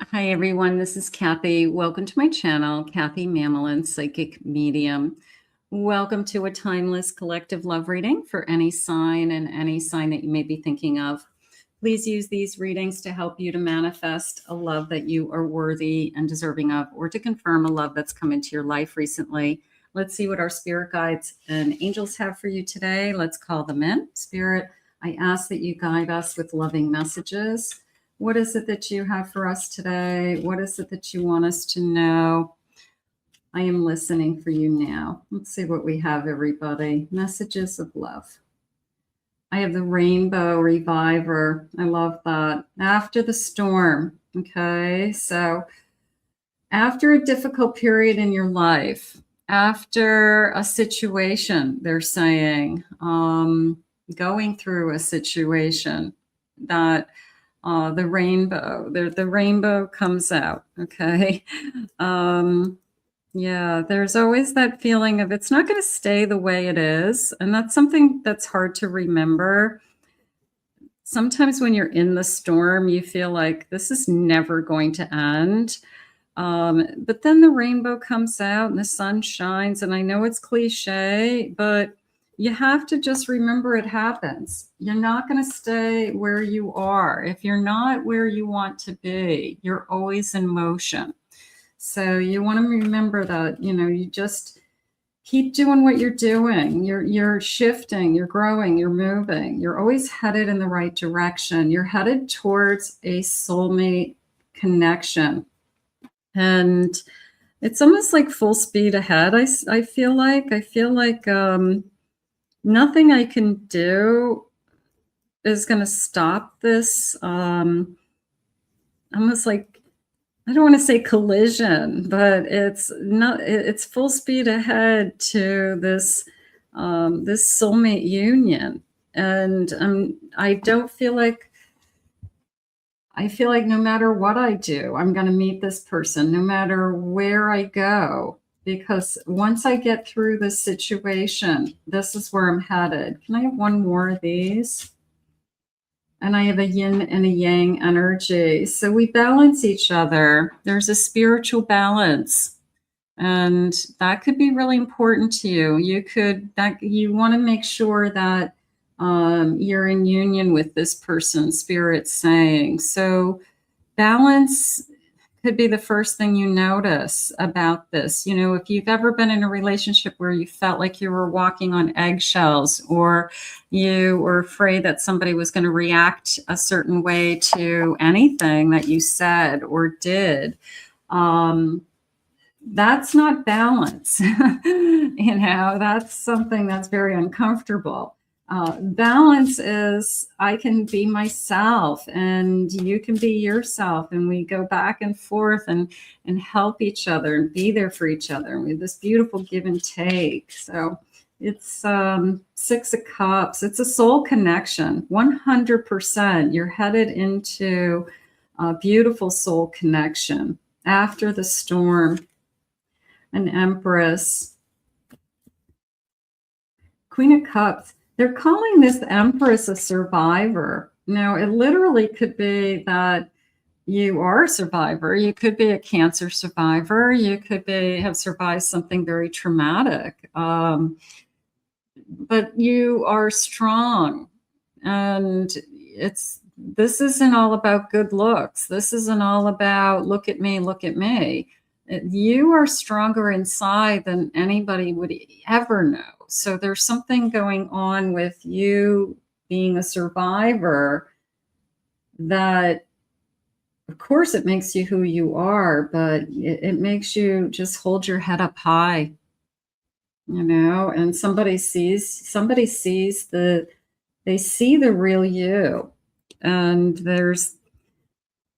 Hi everyone, this is Kathy. Welcome to my channel, Kathy Mamelin, Psychic Medium. Welcome to a timeless collective love reading for any sign and any sign that you may be thinking of. Please use these readings to help you to manifest a love that you are worthy and deserving of, or to confirm a love that's come into your life recently. Let's see what our spirit guides and angels have for you today. Let's call them in. Spirit, I ask that you guide us with loving messages. What is it that you have for us today? What is it that you want us to know? I am listening for you now. Let's see what we have, everybody. Messages of love. I have the Rainbow Reviver. I love that. After the storm. Okay, so after a difficult period in your life, after a situation, they're saying, going through a situation that the rainbow comes out. Okay. Yeah, there's always that feeling of it's not going to stay the way it is. And that's something that's hard to remember. Sometimes when you're in the storm, you feel like this is never going to end. But then the rainbow comes out and the sun shines. And I know it's cliche, but you have to just remember it happens. You're not going to stay where you are. If you're not where you want to be, you're always in motion. So you want to remember that, you just keep doing what you're doing. You're shifting, you're growing, you're moving. You're always headed in the right direction. You're headed towards a soulmate connection. And it's almost like full speed ahead. I feel like nothing I can do is going to stop this. Almost like, I don't want to say collision, but it's full speed ahead to this soulmate union. And I feel like no matter what I do, I'm going to meet this person, no matter where I go. Because once I get through this situation, this is where I'm headed. Can I have one more of these? And I have a yin and a yang energy. So we balance each other. There's a spiritual balance. And that could be really important to you. You want to make sure that you're in union with this person, Spirit's saying. So balance could be the first thing you notice about this. If you've ever been in a relationship where you felt like you were walking on eggshells, or you were afraid that somebody was going to react a certain way to anything that you said or did, that's not balance. That's something that's very uncomfortable. Balance is I can be myself and you can be yourself, and we go back and forth and help each other and be there for each other. And we have this beautiful give and take. So it's 6 of Cups. It's a soul connection. 100%. You're headed into a beautiful soul connection after the storm. An Empress. Queen of Cups. They're calling this Empress a survivor. Now, it literally could be that you are a survivor. You could be a cancer survivor. You could have survived something very traumatic. But you are strong. And this isn't all about good looks. This isn't all about look at me, look at me. You are stronger inside than anybody would ever know. So there's something going on with you being a survivor that, of course, it makes you who you are, but it makes you just hold your head up high, and they see the real you. And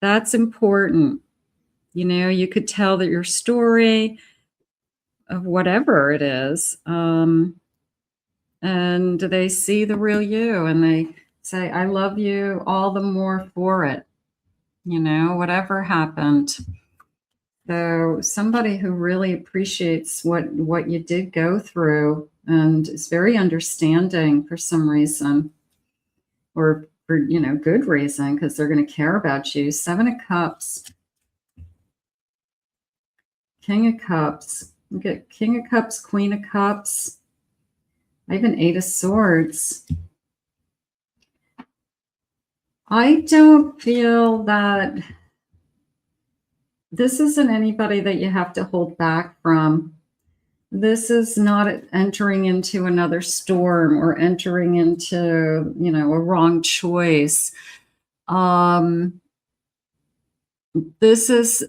that's important. You could tell that your story of whatever it is, and they see the real you, and they say, I love you all the more for it, whatever happened. So somebody who really appreciates what you did go through and is very understanding for some reason, or for good reason, because they're going to care about you. 7 of Cups. King of Cups. We get King of Cups, Queen of Cups. I have an 8 of Swords. I don't feel that this isn't anybody that you have to hold back from. This is not entering into another storm or entering into, you know, a wrong choice. This is,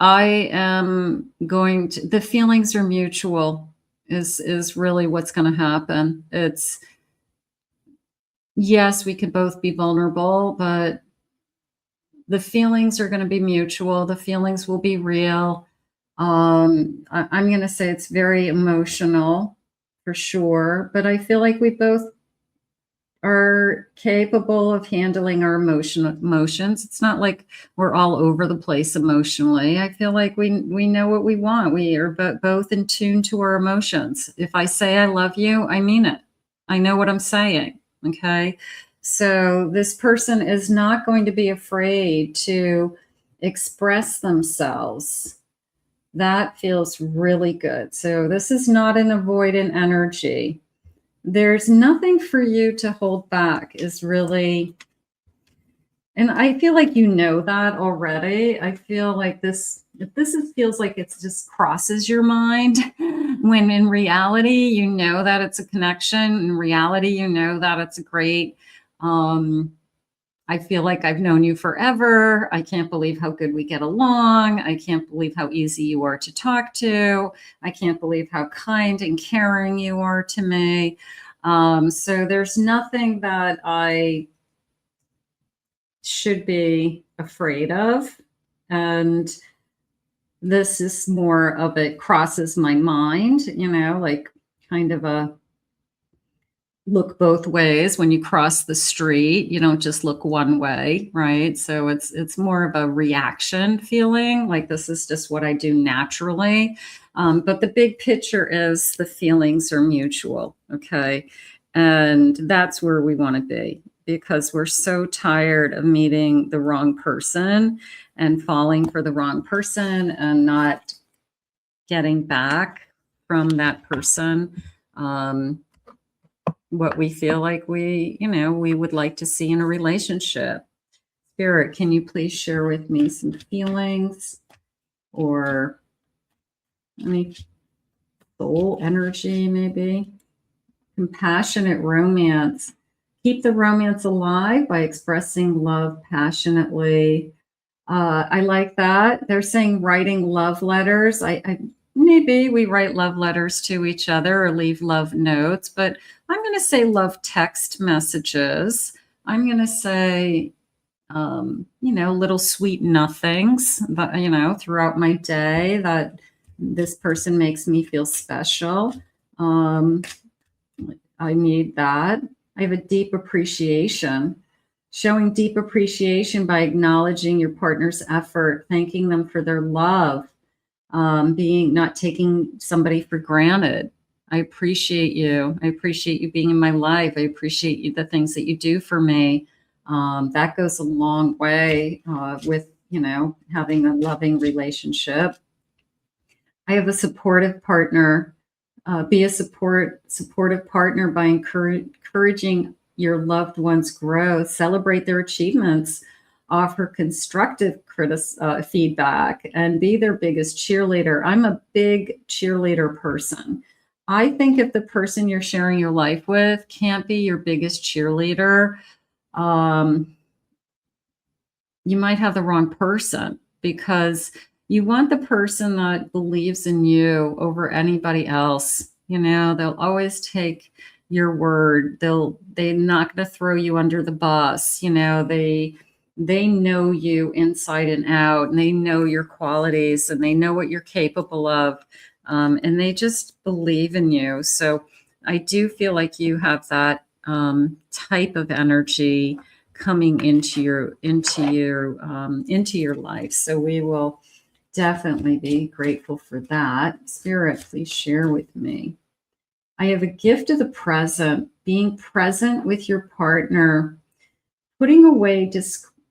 I am going to, the feelings are mutual is really what's going to happen. It's, yes, we could both be vulnerable, but the feelings are going to be mutual. The feelings will be real. I'm going to say it's very emotional for sure, but I feel like we both are capable of handling our emotions. It's not like we're all over the place emotionally. I feel like we know what we want. We are both in tune to our emotions. If I say I love you, I mean it. I know what I'm saying. Okay. So this person is not going to be afraid to express themselves. That feels really good. So this is not an avoidant energy. There's nothing for you to hold back is really, and I feel like you know that already. I feel like this feels like it just crosses your mind when in reality, you know that it's a connection. In reality, you know that it's a great, I feel like I've known you forever. I can't believe how good we get along. I can't believe how easy you are to talk to. I can't believe how kind and caring you are to me. So there's nothing that I should be afraid of. And this is more of it crosses my mind, you know, like kind of a look both ways. When you cross the street, you don't just look one way, right? So it's more of a reaction feeling, like this is just what I do naturally. But the big picture is the feelings are mutual, okay? And that's where we want to be, because we're so tired of meeting the wrong person and falling for the wrong person and not getting back from that person what we feel like we would like to see in a relationship. Spirit, can you please share with me some feelings or any soul energy, maybe? Compassionate romance. Keep the romance alive by expressing love passionately. I like that. They're saying writing love letters. Maybe we write love letters to each other or leave love notes, but I'm going to say love text messages. I'm going to say, little sweet nothings that, throughout my day that this person makes me feel special. I need that. I have a deep appreciation. Showing deep appreciation by acknowledging your partner's effort, thanking them for their love, not taking somebody for granted. I appreciate you. I appreciate you being in my life. I appreciate you, the things that you do for me. That goes a long way with, having a loving relationship. I have a supportive partner. Be a supportive partner by encouraging your loved one's growth, celebrate their achievements, offer constructive feedback, and be their biggest cheerleader. I'm a big cheerleader person. I think if the person you're sharing your life with can't be your biggest cheerleader, you might have the wrong person, because you want the person that believes in you over anybody else. They'll always take your word. They're not going to throw you under the bus. They know you inside and out, and they know your qualities, and they know what you're capable of. And they just believe in you. So I do feel like you have that type of energy coming into your life. So we will definitely be grateful for that. Spirit, please share with me. I have a gift of the present, being present with your partner, putting away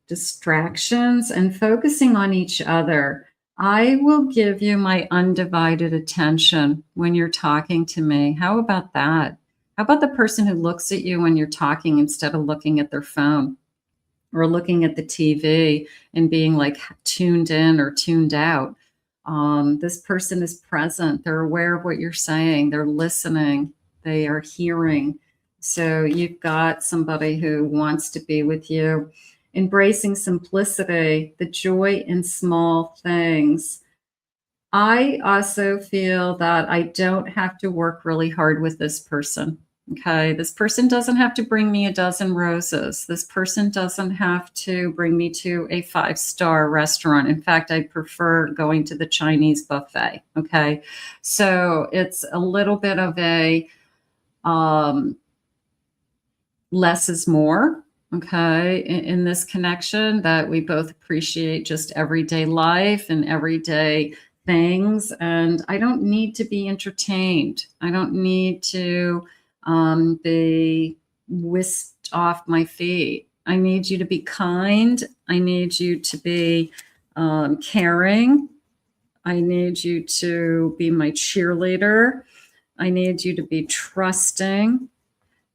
distractions and focusing on each other. I will give you my undivided attention when you're talking to me. How about that? How about the person who looks at you when you're talking instead of looking at their phone or looking at the TV and being like tuned in or tuned out? This person is present. They're aware of what you're saying. They're listening. They are hearing. So you've got somebody who wants to be with you. Embracing simplicity, the joy in small things. I also feel that I don't have to work really hard with this person. Okay. This person doesn't have to bring me a dozen roses. This person doesn't have to bring me to a 5-star restaurant. In fact, I prefer going to the Chinese buffet. Okay. So it's a little bit of a less is more. Okay. In this connection, that we both appreciate just everyday life and everyday things. And I don't need to be entertained. I don't need to be whisked off my feet. I need you to be kind. I need you to be caring. I need you to be my cheerleader. I need you to be trusting.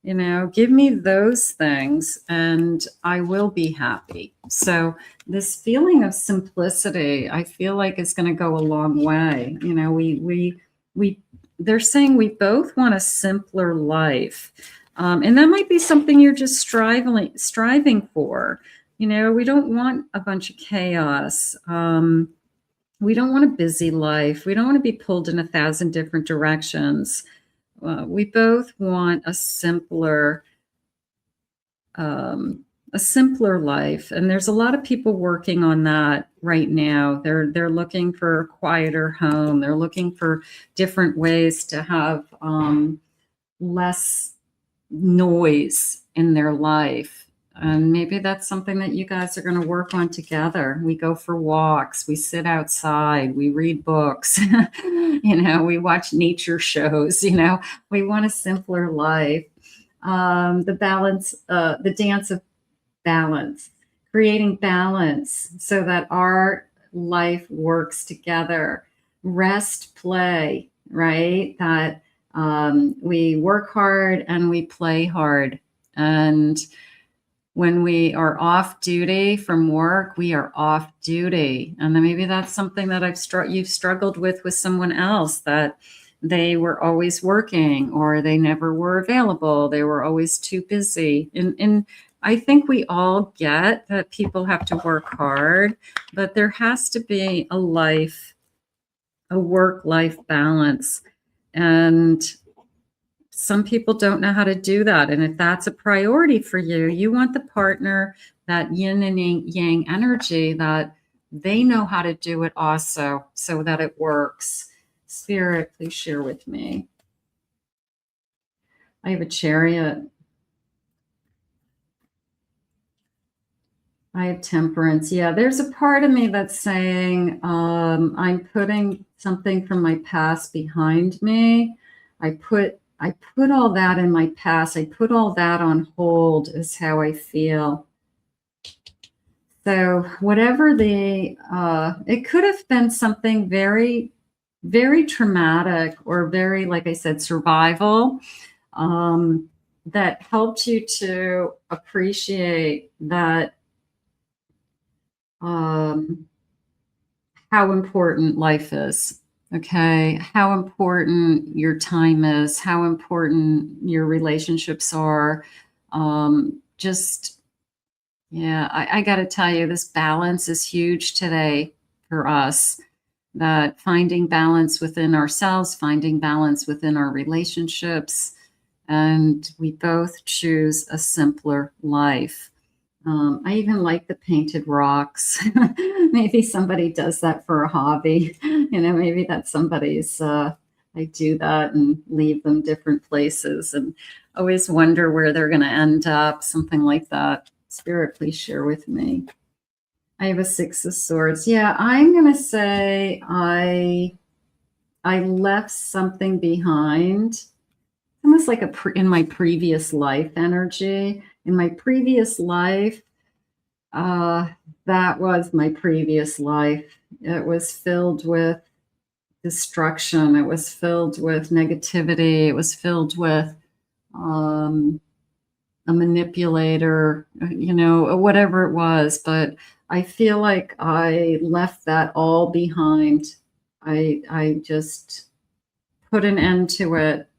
You know, give me those things and I will be happy. So this feeling of simplicity, I feel like is going to go a long way. You know, they're saying we both want a simpler life. And that might be something you're just striving for. You know, we don't want a bunch of chaos. We don't want a busy life. We don't want to be pulled in 1,000 different directions. We both want a simpler life, and there's a lot of people working on that right now. They're looking for a quieter home. They're looking for different ways to have less noise in their life. And maybe that's something that you guys are going to work on together. We go for walks, we sit outside, we read books, you know, we watch nature shows, you know, we want a simpler life. The dance of balance, creating balance so that our life works together. Rest, play, right? That we work hard and we play hard. And when we are off duty from work, we are off duty. And then maybe that's something that you've struggled with someone else, that they were always working or they never were available. They were always too busy. And I think we all get that people have to work hard, but there has to be a work-life balance. And some people don't know how to do that. And if that's a priority for you, you want the partner, that yin and yang energy, that they know how to do it also so that it works. Spirit, please share with me. I have a Chariot. I have Temperance. Yeah, there's a part of me that's saying I'm putting something from my past behind me. I put all that in my past. I put all that on hold is how I feel. So whatever it could have been something very, very traumatic or very, like I said, survival, that helped you to appreciate that, how important life is. Okay, how important your time is, how important your relationships are. I got to tell you, this balance is huge today for us. That finding balance within ourselves, finding balance within our relationships, and we both choose a simpler life. I even like the painted rocks. Maybe somebody does that for a hobby. You know, maybe that's somebody's, I do that and leave them different places and always wonder where they're going to end up, something like that. Spirit, please share with me. I have a 6 of Swords. Yeah, I'm going to say I left something behind. Almost like in my previous life energy. In my previous life, That was my previous life. It was filled with destruction. It was filled with negativity. It was filled with a manipulator, whatever it was. But I feel like I left that all behind. I just put an end to it.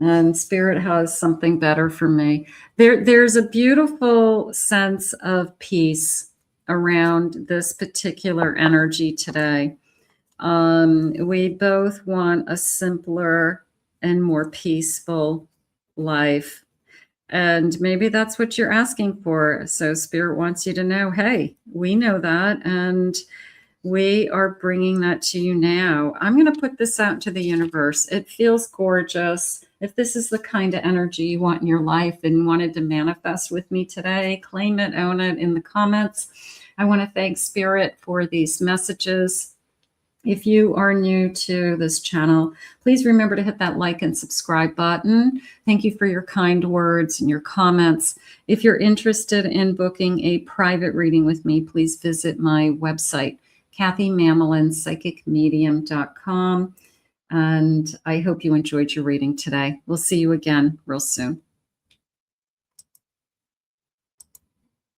And Spirit has something better for me. There's a beautiful sense of peace around this particular energy today. We both want a simpler and more peaceful life. And maybe that's what you're asking for. So Spirit wants you to know, hey, we know that. And we are bringing that to you now. I'm going to put this out into the universe. It feels gorgeous. If this is the kind of energy you want in your life and wanted to manifest with me today, claim it, own it in the comments. I want to thank Spirit for these messages. If you are new to this channel, please remember to hit that like and subscribe button. Thank you for your kind words and your comments. If you're interested in booking a private reading with me, please visit my website, CathyMamolinsPsychicMedium.com. And I hope you enjoyed your reading today. We'll see you again real soon.